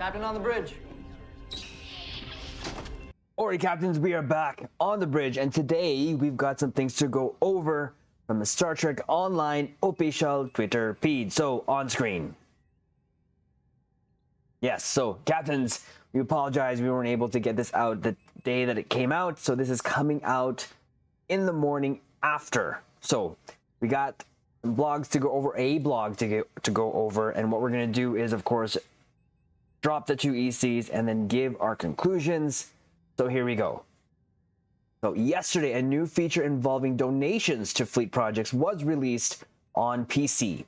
Captain on the bridge. Alright, Captains, we are back on the bridge, and today we've got some things to go over from the Star Trek Online official Twitter feed. So, on screen. Yes, so, Captains, we apologize we weren't able to get this out the day that it came out, so this is coming out in the morning after. So, we got blogs to go over, a blog to go over, and what we're going to do is, of course, drop the two ECs and then give our conclusions. So here we go. So yesterday, a new feature involving donations to fleet projects was released on PC.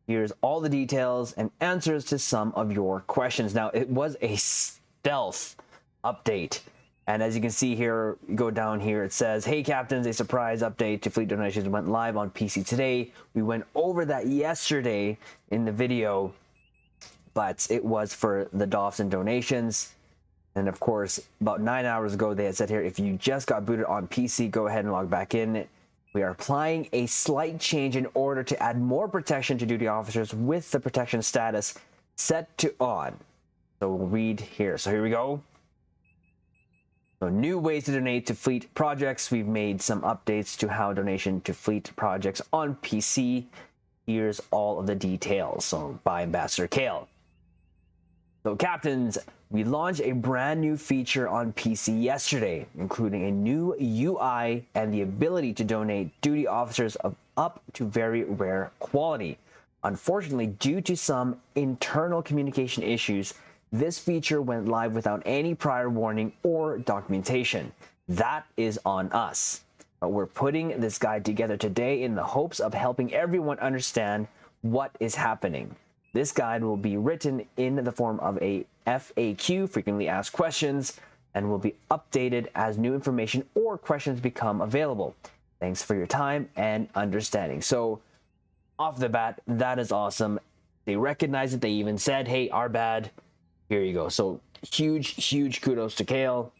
Here's all the details and answers to some of your questions. Now, it was a stealth update. And as you can see here, you go down here, it says, "Hey Captains, a surprise update to fleet donations went live on PC today." We went over that yesterday in the video, but it was for the DOFs and donations. And of course, about 9 hours ago, they had said here, if you just got booted on PC, go ahead and log back in. We are applying a slight change in order to add more protection to duty officers with the protection status set to on. So we'll read here. So here we go. So new ways to donate to fleet projects. We've made some updates to how donation to fleet projects on PC. Here's all of the details. So by Ambassador Kale. So Captains, we launched a brand new feature on PC yesterday, including a new UI and the ability to donate duty officers of up to very rare quality. Unfortunately, due to some internal communication issues, this feature went live without any prior warning or documentation. That is on us. But we're putting this guide together today in the hopes of helping everyone understand what is happening. This guide will be written in the form of a FAQ, frequently asked questions, and will be updated as new information or questions become available. Thanks for your time and understanding. So, off the bat, that is awesome. They recognize it. They even said, "Hey, our bad." Here you go. So, huge kudos to Kale.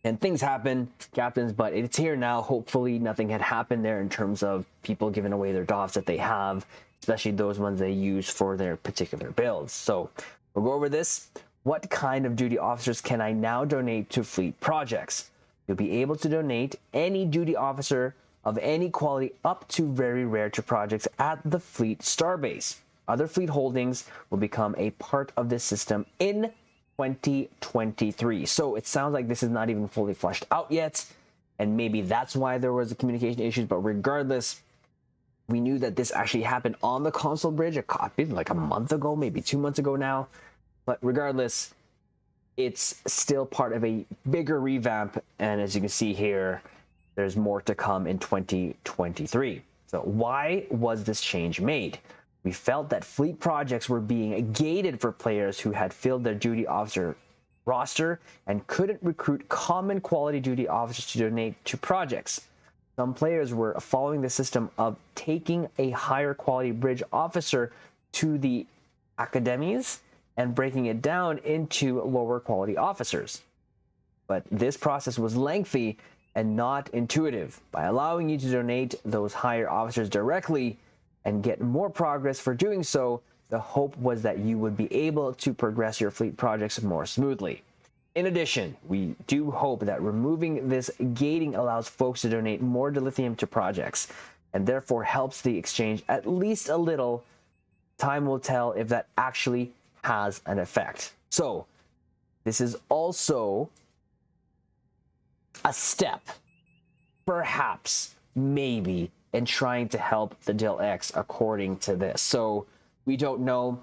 And things happen, Captains, but it's here now. Hopefully, nothing had happened there in terms of people giving away their DOFs that they have, especially those ones they use for their particular builds. So we'll go over this. What kind of duty officers can I now donate to fleet projects? You'll be able to donate any duty officer of any quality up to very rare to projects at the fleet starbase. Other fleet holdings will become a part of this system in 2023. So it sounds like this is not even fully fleshed out yet, and maybe that's why there was a communication issues, but regardless, we knew that this actually happened on the console bridge like a month ago, maybe 2 months ago now. But regardless, it's still part of a bigger revamp. And as you can see here, there's more to come in 2023. So why was this change made? We felt that fleet projects were being gated for players who had filled their duty officer roster and couldn't recruit common quality duty officers to donate to projects. Some players were following the system of taking a higher quality bridge officer to the academies and breaking it down into lower quality officers. But this process was lengthy and not intuitive. By allowing you to donate those higher officers directly and get more progress for doing so, the hope was that you would be able to progress your fleet projects more smoothly. In addition, we do hope that removing this gating allows folks to donate more dilithium to projects and therefore helps the exchange at least a little. Time will tell if that actually has an effect. So, this is also a step, perhaps, maybe, in trying to help the DIL-X according to this. So, we don't know.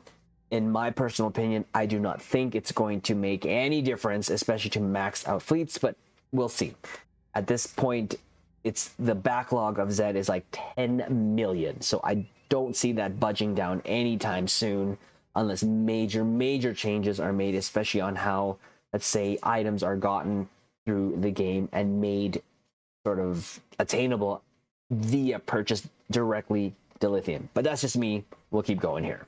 In my personal opinion, I do not think it's going to make any difference, especially to maxed out fleets, but we'll see. At this point, it's the backlog of Zed is like 10 million. So I don't see that budging down anytime soon unless major changes are made, especially on how, let's say, items are gotten through the game and made sort of attainable via purchase directly dilithium. But that's just me. We'll keep going here.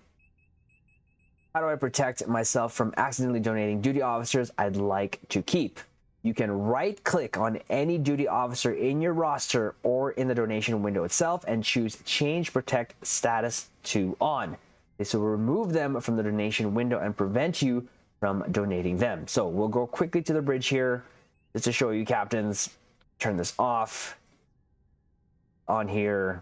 How do I protect myself from accidentally donating duty officers I'd like to keep? You can right-click on any duty officer in your roster or in the donation window itself and choose Change Protect Status to On. This will remove them from the donation window and prevent you from donating them. So we'll go quickly to the bridge here just to show you, captains. Turn this off on here.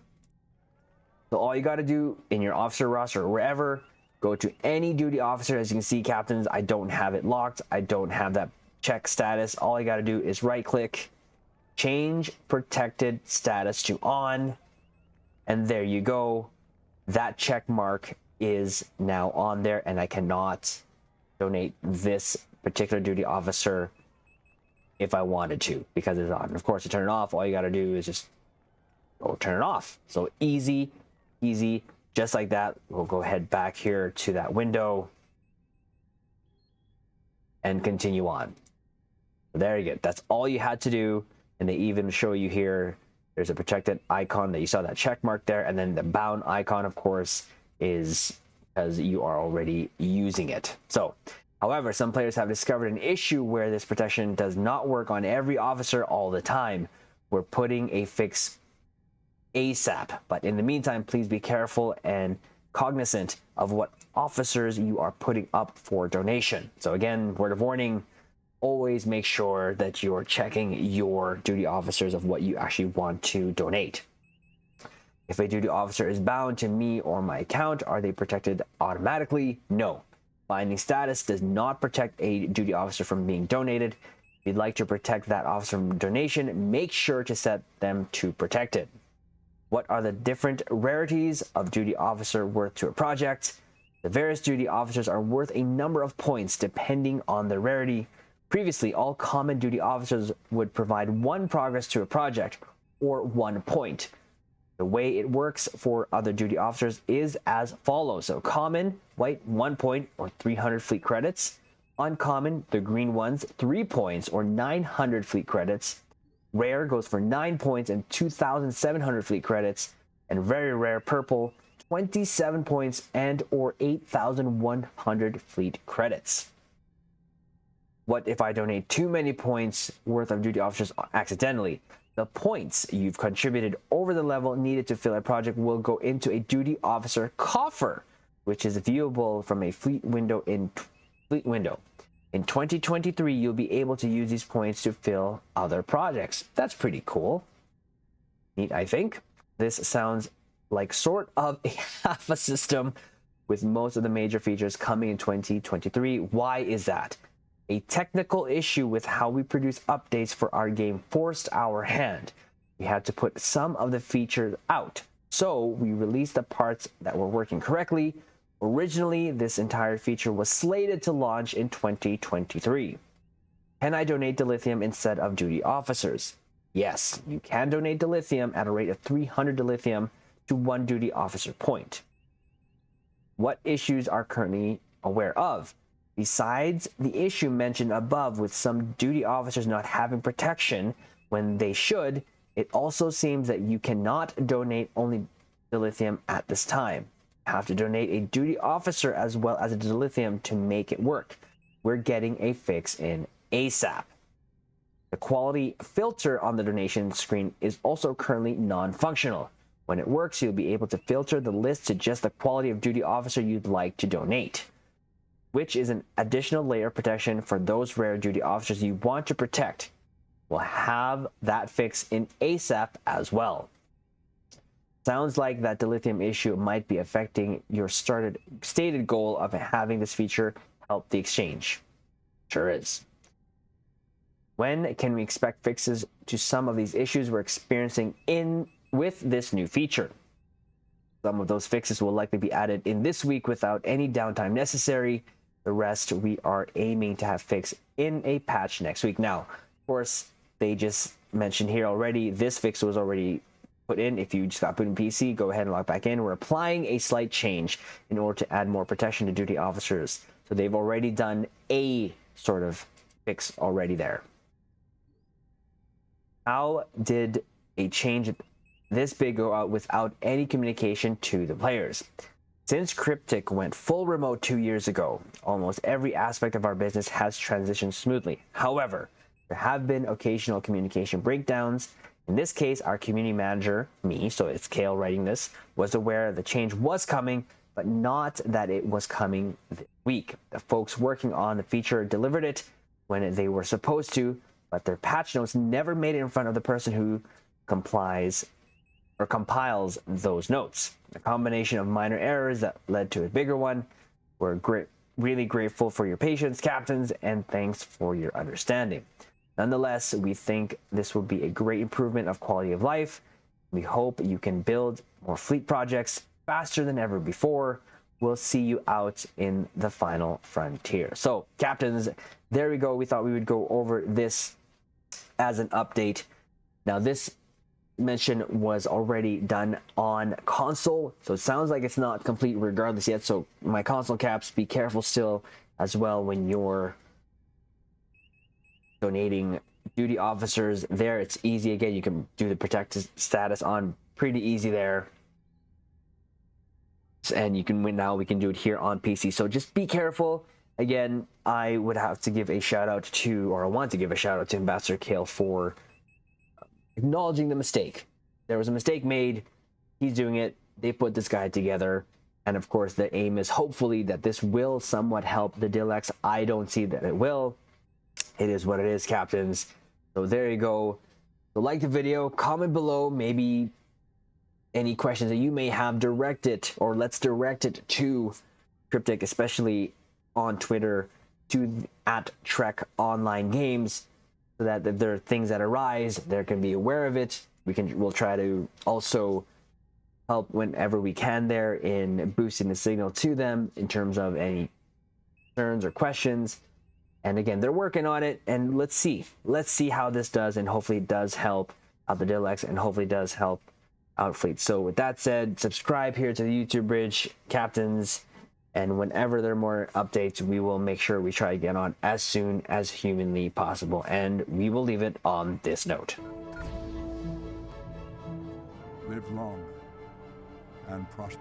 So all you got to do in your officer roster or wherever, go to any duty officer. As you can see, captains, I don't have it locked. I don't have that check status. All I got to do is right click, change protected status to on, and there you go. That check mark is now on there, and I cannot donate this particular duty officer if I wanted to because it's on. Of course, to turn it off, all you got to do is just go turn it off. So easy, just like that. We'll go ahead back here to that window and continue on. There you go. That's all you had to do. And they even show you here, there's a protected icon that you saw that check mark there. And then the bound icon, of course, is because you are already using it. So, however, some players have discovered an issue where this protection does not work on every officer all the time. We're putting a fix ASAP. But in the meantime, please be careful and cognizant of what officers you are putting up for donation. So again, word of warning, always make sure that you're checking your duty officers of what you actually want to donate. If a duty officer is bound to me or my account, are they protected automatically? No. Binding status does not protect a duty officer from being donated. If you'd like to protect that officer from donation, make sure to set them to protected. What are the different rarities of duty officer worth to a project? The various duty officers are worth a number of points depending on their rarity. Previously, all common duty officers would provide 1 progress to a project, or 1 point. The way it works for other duty officers is as follows. So common, white, 1 point, or 300 fleet credits. Uncommon, the green ones, 3 points, or 900 fleet credits. Rare goes for 9 points and 2,700 fleet credits. And very rare, purple, 27 points and or 8,100 fleet credits. What if I donate too many points worth of duty officers accidentally? The points you've contributed over the level needed to fill a project will go into a duty officer coffer, which is viewable from a fleet window. In 2023, you'll be able to use these points to fill other projects. That's pretty cool. Neat, I think. This sounds like sort of a half a system with most of the major features coming in 2023. Why is that? A technical issue with how we produce updates for our game forced our hand. We had to put some of the features out, so we released the parts that were working correctly. Originally, this entire feature was slated to launch in 2023. Can I donate dilithium instead of duty officers? Yes, you can donate dilithium at a rate of 300 dilithium to 1 duty officer point. What issues are currently aware of? Besides the issue mentioned above with some duty officers not having protection when they should, it also seems that you cannot donate only dilithium at this time. You have to donate a duty officer as well as a dilithium to make it work. We're getting a fix in ASAP. The quality filter on the donation screen is also currently non-functional. When it works, you'll be able to filter the list to just the quality of duty officer you'd like to donate, which is an additional layer of protection for those rare duty officers you want to protect. We'll have that fix in ASAP as well. Sounds like that dilithium issue might be affecting your stated goal of having this feature help the exchange. Sure is. When can we expect fixes to some of these issues we're experiencing with this new feature? Some of those fixes will likely be added in this week without any downtime necessary. The rest we are aiming to have fixed in a patch next week. Now, of course, they just mentioned here already, this fix was already put in. If you just got booted in PC, go ahead and log back in. We're applying a slight change in order to add more protection to duty officers. So they've already done a sort of fix already there. How did a change this big go out without any communication to the players? Since Cryptic went full remote 2 years ago, almost every aspect of our business has transitioned smoothly. However, there have been occasional communication breakdowns. In this case, our community manager, me, so it's Kale writing this, was aware the change was coming, but not that it was coming this week. week. The folks working on the feature delivered it when they were supposed to, but their patch notes never made it in front of the person who compiles those notes. A combination of minor errors that led to a bigger one. We're really grateful for your patience, captains, and thanks for your understanding. Nonetheless, we think this will be a great improvement of quality of life. We hope you can build more fleet projects faster than ever before. We'll see you out in the final frontier. So, captains, there we go. We thought we would go over this as an update. Now, this mention was already done on console, so it sounds like it's not complete regardless yet. So, my console caps, be careful still as well when you're donating duty officers there. It's easy. Again, you can do the protected status on pretty easy there. And you can win now. We can do it here on PC. So just be careful. Again, I would have to give a shout out to, or I want to give a shout out to Ambassador Kale for acknowledging the mistake. There was a mistake made. He's doing it. They put this guide together. And of course, the aim is hopefully that this will somewhat help the Dilex. I don't see that it will. It is what it is, captains. So there you go. So like the video, comment below, maybe any questions that you may have, direct it, or let's direct it to Cryptic, especially on Twitter, to @Trek Online Games, so that if there are things that arise, they can be aware of it. We'll try to also help whenever we can there in boosting the signal to them in terms of any concerns or questions. And again, they're working on it, and let's see how this does, and hopefully it does help out the Dilex, and hopefully it does help out fleet. So with that said, subscribe here to the YouTube Bridge, captains, and whenever there are more updates, we will make sure we try to get on as soon as humanly possible. And we will leave it on this note. Live long and prosper.